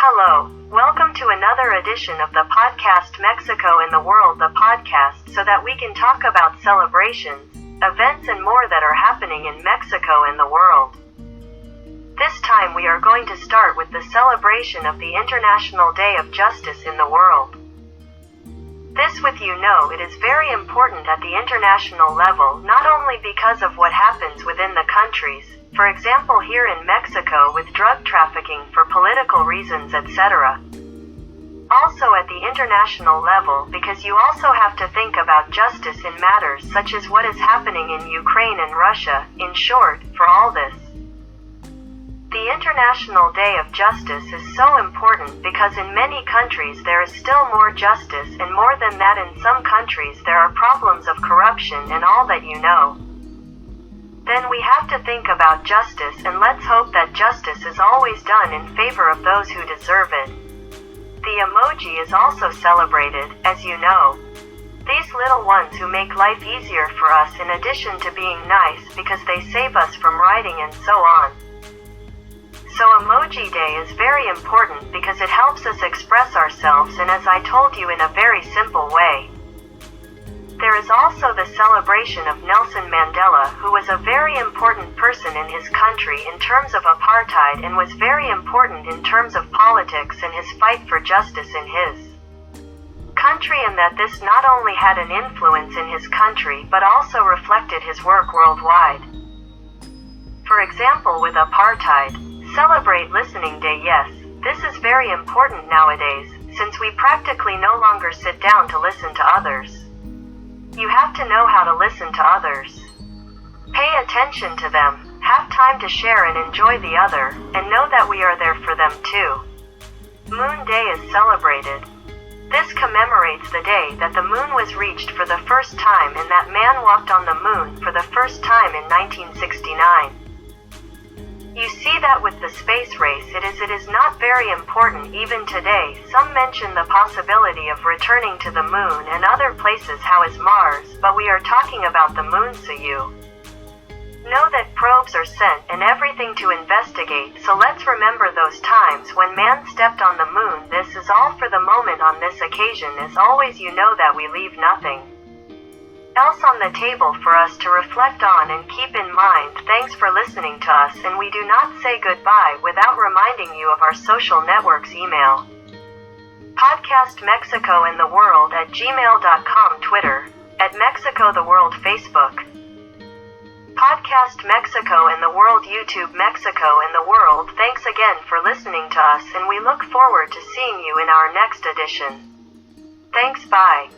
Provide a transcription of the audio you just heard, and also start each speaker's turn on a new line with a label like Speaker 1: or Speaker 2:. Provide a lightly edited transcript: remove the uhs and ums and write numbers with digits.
Speaker 1: Hello, welcome to another edition of the podcast Mexico in the World, the podcast so that we can talk about celebrations, events and more that are happening in Mexico and the world. This time we are going to start with the celebration of the International Day of Justice in the world. This, with you know, it is very important at the international level, not only because of what happens within the countries, for example here in Mexico with drug trafficking for political reasons, etc. Also at the international level because you also have to think about justice in matters such as what is happening in Ukraine and Russia, in short, for all this. The International Day of Justice is so important because in many countries there is still more justice, and more than that, in some countries there are problems of corruption and all that you know. Then we have to think about justice, and let's hope that justice is always done in favor of those who deserve it. The emoji is also celebrated, as you know. These little ones who make life easier for us in addition to being nice because they save us from writing and so on. So Emoji Day is very important because it helps us express ourselves, and as I told you, in a very simple way. There is also the celebration of Nelson Mandela, who was a very important person in his country in terms of apartheid and was very important in terms of politics and his fight for justice in his country, and that this not only had an influence in his country but also reflected his work worldwide. For example, with apartheid, celebrate Listening Day. Yes, this is very important nowadays, since we practically no longer sit down to listen to others. You have to know how to listen to others. Pay attention to them, have time to share and enjoy the other, and know that we are there for them too. Moon Day is celebrated. This commemorates the day that the moon was reached for the first time and that man walked on the moon for the first time in 1969. You see that with the space race it is not very important even today. Some mention the possibility of returning to the moon and other places, how is Mars, but we are talking about the moon, so you know that probes are sent and everything to investigate, so let's remember those times when man stepped on the moon. This is all for the moment on this occasion. As always, you know that we leave nothing else on the table for us to reflect on and keep in mind. Thanks for listening to us, and we do not say goodbye without reminding you of our social networks email. Podcast Mexico in the World at gmail.com, Twitter, at Mexico the World, Facebook. Podcast Mexico in the World, YouTube, Mexico in the World. Thanks again for listening to us, and we look forward to seeing you in our next edition. Thanks, bye.